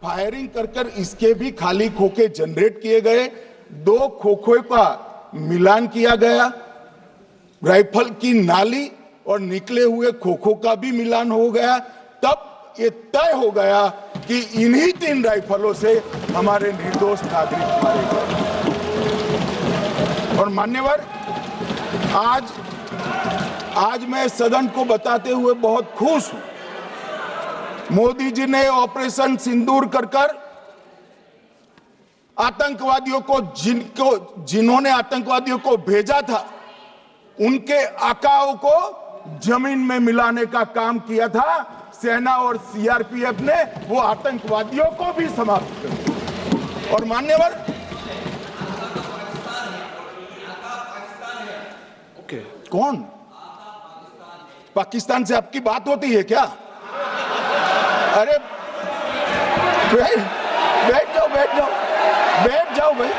Firing कर इसके भी खाली खोखे जनरेट किए गए, 2 खोखों का मिलान किया गया, राइफल की नाली और निकले हुए खोखों का भी मिलान हो गया। तब ये तय हो गया कि इन्हीं 3 राइफलों से हमारे निर्दोष नागरिक मारे गए। और मान्यवर, आज मैं सदन को बताते हुए बहुत खुश हूं। मोदी जी ने ऑपरेशन सिंदूर कर आतंकवादियों को जिन्होंने आतंकवादियों को भेजा था, उनके आकाओं को जमीन में मिलाने का काम किया था। सेना और सीआरपीएफ ने वो आतंकवादियों को भी समाप्त कर दिया। और मान्यवर, कौन पाकिस्तान से आपकी बात होती है क्या? अरे बैठ जाओ भाई।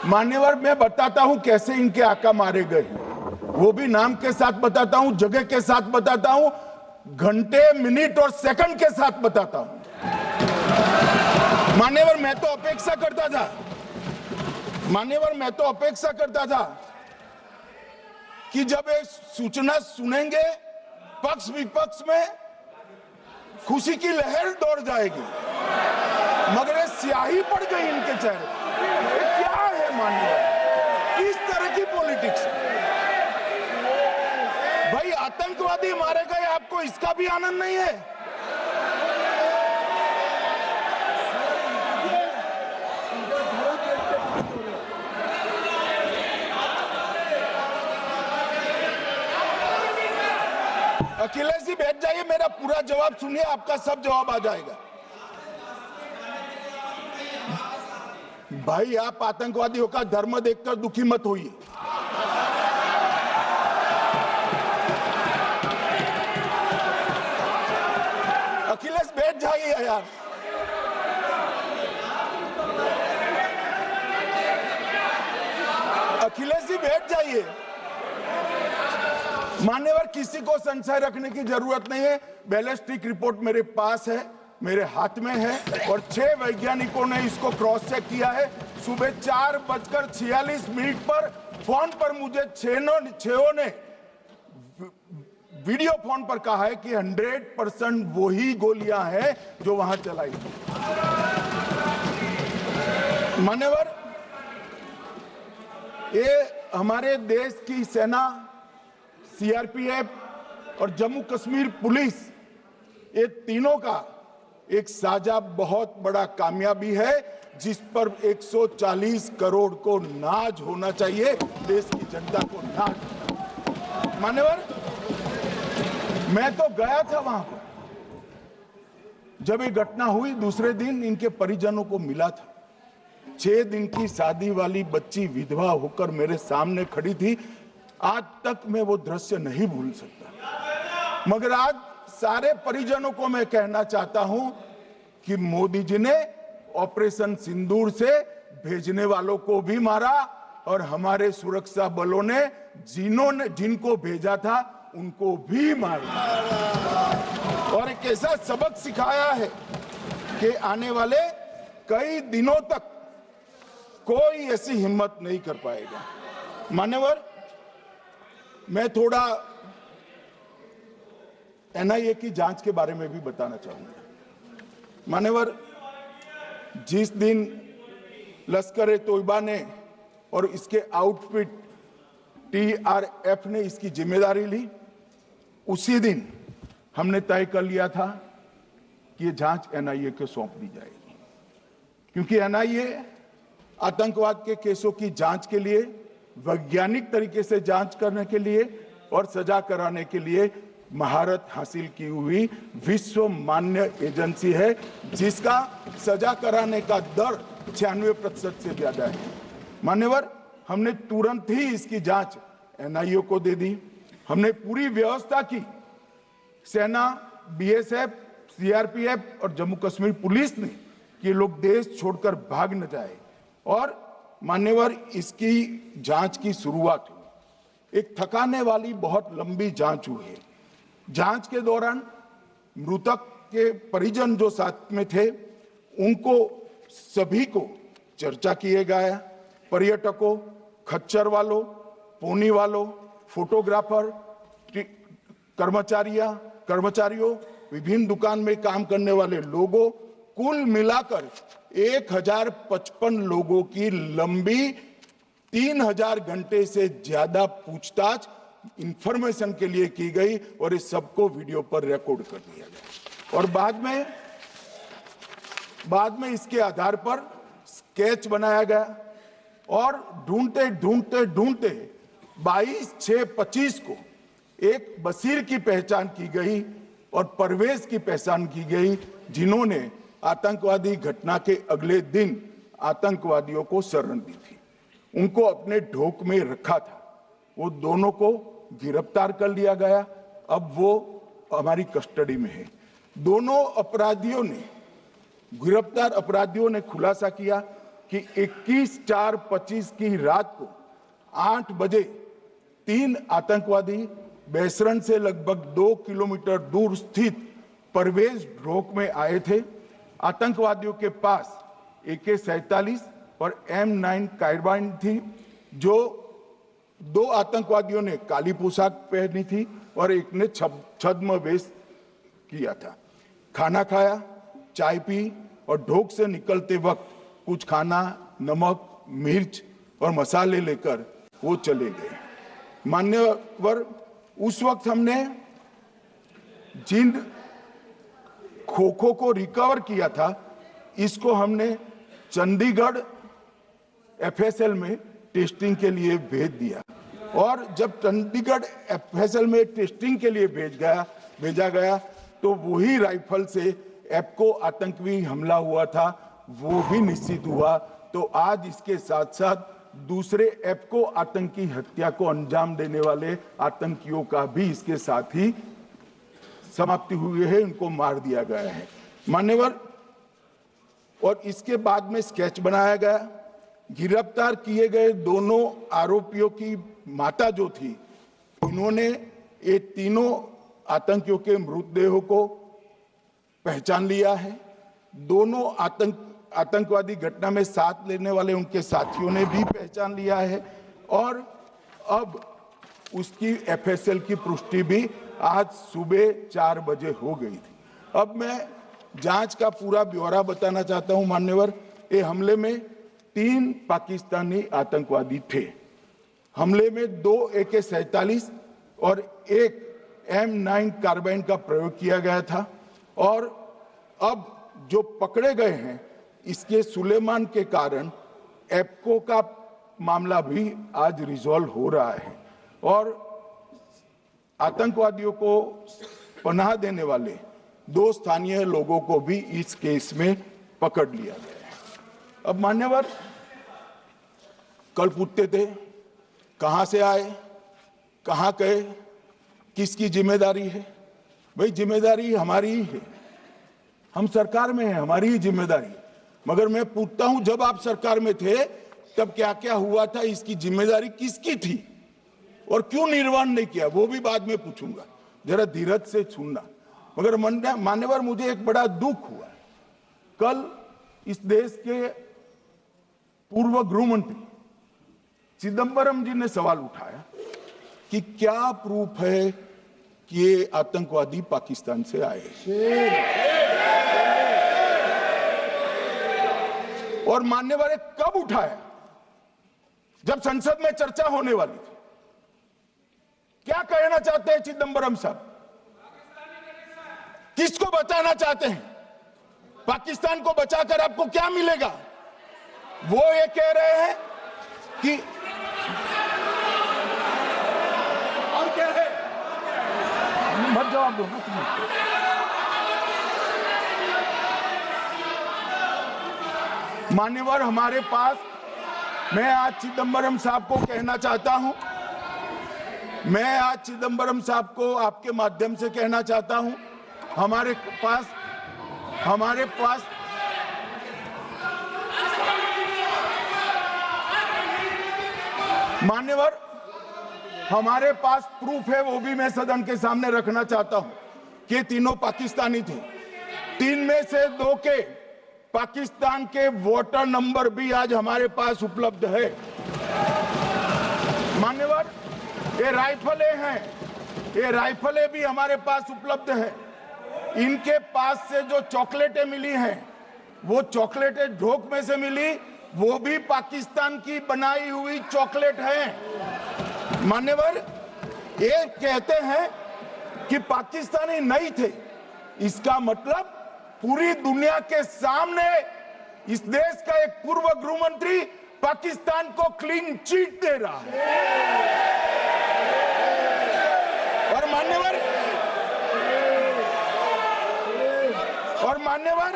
मान्यवर, मैं बताता हूं कैसे इनके आका मारे गए, वो भी नाम के साथ बताता हूं, जगह के साथ बताता हूं, घंटे, मिनट और सेकंड के साथ बताता हूं। मान्यवर, मैं तो अपेक्षा करता था कि जब एक सूचना सुनेंगे, पक्ष विपक्ष में खुशी की लहर दौड़ जाएगी, मगर ये स्याही पड़ गई इनके चेहरे। क्या है मान्यवर, किस तरह की पॉलिटिक्स? भाई, आतंकवादी मारे गए, आपको इसका भी आनंद नहीं है? अखिलेश जी बैठ जाइए, मेरा पूरा जवाब सुनिए, आपका सब जवाब आ जाएगा। भाई, आप आतंकवादियों का धर्म देखकर दुखी मत होइए। अखिलेश बैठ जाइए यार। अखिलेश जी बैठ जाइए। मान्यवर, किसी को संशय रखने की जरूरत नहीं है। बैलिस्टिक रिपोर्ट मेरे पास है, मेरे हाथ में है, और 6 वैज्ञानिकों ने इसको क्रॉस चेक किया है। सुबह 4:46 पर फोन पर मुझे 6 ने वीडियो फोन पर कहा है कि 100% वही गोलियां हैं जो वहां चलाई। मान्यवर, ये हमारे देश की सेना, सीआरपीएफ और जम्मू कश्मीर पुलिस, ये तीनों का एक साझा बहुत बड़ा कामयाबी है, जिस पर 140 करोड़ को नाज होना चाहिए, देश की जनता को नाज। मान्यवर, मैं तो गया था वहां पर जब ये घटना हुई। दूसरे दिन इनके परिजनों को मिला था। 6 दिन की शादी वाली बच्ची विधवा होकर मेरे सामने खड़ी थी। आज तक मैं वो दृश्य नहीं भूल सकता। मगर आज सारे परिजनों को मैं कहना चाहता हूं कि मोदी जी ने ऑपरेशन सिंदूर से भेजने वालों को भी मारा, और हमारे सुरक्षा बलों ने जिनको भेजा था उनको भी मारा, और एक ऐसा सबक सिखाया है कि आने वाले कई दिनों तक कोई ऐसी हिम्मत नहीं कर पाएगा। मान्यवर, मैं थोड़ा एनआईए की जांच के बारे में भी बताना चाहूंगा। मान्यवर, जिस दिन लश्कर-ए-तोयबा ने और इसके आउटफिट टीआरएफ ने इसकी जिम्मेदारी ली, उसी दिन हमने तय कर लिया था कि ये जांच एनआईए को सौंप दी जाएगी, क्योंकि एनआईए आतंकवाद के केसों की जांच के लिए, वैज्ञानिक तरीके से जांच करने के लिए और सजा कराने के लिए महारत हासिल की हुई विश्व मान्य एजेंसी है, जिसका सजा कराने का दर 96% से ज्यादा है। मान्यवर, हमने तुरंत ही इसकी जांच एनआईओ को दे दी। हमने पूरी व्यवस्था की, सेना, बीएसएफ, सीआरपीएफ और जम्मू कश्मीर पुलिस ने कि लोग देश छोड़कर भाग न जाए। और मान्यवर, इसकी जांच की शुरुआत हुई। एक थकाने वाली बहुत लंबी जांच हुई है। जांच के दौरान मृतक के परिजन जो साथ में थे उनको सभी को चर्चा किए गया। पर्यटकों, खच्चर वालों, पोनी वालों, फोटोग्राफर, कर्मचारियों, विभिन्न दुकान में काम करने वाले लोगों, कुल मिलाकर 1055 लोगों की लंबी 3000 घंटे से ज्यादा पूछताछ इंफॉर्मेशन के लिए की गई और इस सबको वीडियो पर रिकॉर्ड कर दिया गया। और बाद में इसके आधार पर स्केच बनाया गया और ढूंढते 22/6/25 को एक बशीर की पहचान की गई और परवेज की पहचान की गई, जिन्होंने आतंकवादी घटना के अगले दिन आतंकवादियों को शरण दी थी। उनको अपने ढोक में रखा था। वो दोनों को गिरफ्तार कर लिया गया। अब वो हमारी कस्टडी में है। दोनों गिरफ्तार अपराधियों ने खुलासा किया कि 21/4/25 की रात को 8 बजे 3 आतंकवादी बेसरन से लगभग 2 किलोमीटर दूर स्थित परवेज ढोक में आए थे। आतंकवादियों के पास AK-47 और M9 कार्बाइन थी। जो 2 आतंकवादियों ने काली पोशाक पहनी थी और एक ने छद्म वेश किया था। खाना खाया, चाय पी और ढोक से निकलते वक्त कुछ खाना, नमक, मिर्च और मसाले लेकर वो चले गए। मान्यवर, उस वक्त हमने जिन खोखों को रिकवर किया था, इसको हमने चंडीगढ़ FSL में टेस्टिंग के लिए भेज दिया। और जब चंडीगढ़ FSL में टेस्टिंग के लिए भेजा गया तो वही राइफल से एप्को आतंकी हमला हुआ था, वो भी निश्चित हुआ। तो आज इसके साथ साथ दूसरे एप्को आतंकी हत्या को अंजाम देने वाले आतंकियों का भी इसके साथ ही समाप्ति हुई है, उनको मार दिया गया है। मान्यवर, और इसके बाद में स्केच बनाया गया। गिरफ्तार किए गए दोनों आरोपियों की माता जो थी, इन्होंने ये तीनों आतंकियों के मृतदेहों को पहचान लिया है। दोनों आतंकवादी घटना में साथ लेने वाले उनके साथियों ने भी पहचान लिया है और अब उसकी FSL की पुष्टि भी आज सुबह 4 बजे हो गई थी। अब मैं जांच का पूरा ब्यौरा बताना चाहता हूं। मान्यवर, ये हमले में 3 पाकिस्तानी आतंकवादी थे। हमले में 2 AK-47 और 1 M9 कार्बाइन का प्रयोग किया गया था। और अब जो पकड़े गए हैं, इसके सुलेमान के कारण एप्को का मामला भी आज रिजॉल्व हो रहा है और आतंकवादियों को पनाह देने वाले 2 स्थानीय लोगों को भी इस केस में पकड़ लिया गया है। अब मान्यवर, कल पूछते थे कहां से आए, कहां गए, किसकी जिम्मेदारी है। भाई, जिम्मेदारी हमारी ही है। हम सरकार में हैं, हमारी ही जिम्मेदारी। मगर मैं पूछता हूं, जब आप सरकार में थे तब क्या क्या हुआ था, इसकी जिम्मेदारी किसकी थी और क्यों निर्वहन नहीं किया, वो भी बाद में पूछूंगा। जरा धीरज से सुनना। मगर मान्यवर, मुझे एक बड़ा दुख हुआ। कल इस देश के पूर्व गृह मंत्री चिदंबरम जी ने सवाल उठाया कि क्या प्रूफ है कि ये आतंकवादी पाकिस्तान से आए। और मान्यवर, कब उठाया? जब संसद में चर्चा होने वाली थी। क्या कहना चाहते हैं चिदंबरम साहब? किसको बचाना चाहते हैं? पाकिस्तान को बचाकर आपको क्या मिलेगा? वो ये कह रहे हैं कि और क्या है, मत जवाब दो। मान्यवर, हमारे पास, मैं आज चिदंबरम साहब को कहना चाहता हूं मैं आज चिदम्बरम साहब को आपके माध्यम से कहना चाहता हूं, हमारे पास मान्यवर, हमारे पास प्रूफ है, वो भी मैं सदन के सामने रखना चाहता हूं कि तीनों पाकिस्तानी थे। 3 में से 2 के पाकिस्तान के वोटर नंबर भी आज हमारे पास उपलब्ध है। मान्यवर, ये राइफलें हैं, ये राइफलें भी हमारे पास उपलब्ध है। इनके पास से जो चॉकलेटें मिली हैं, वो चॉकलेटें ढोक में से मिली, वो भी पाकिस्तान की बनाई हुई चॉकलेट है। मान्यवर, ये कहते हैं कि पाकिस्तानी नहीं थे, इसका मतलब पूरी दुनिया के सामने इस देश का एक पूर्व गृह मंत्री पाकिस्तान को क्लीन चिट दे रहा है। और मान्यवर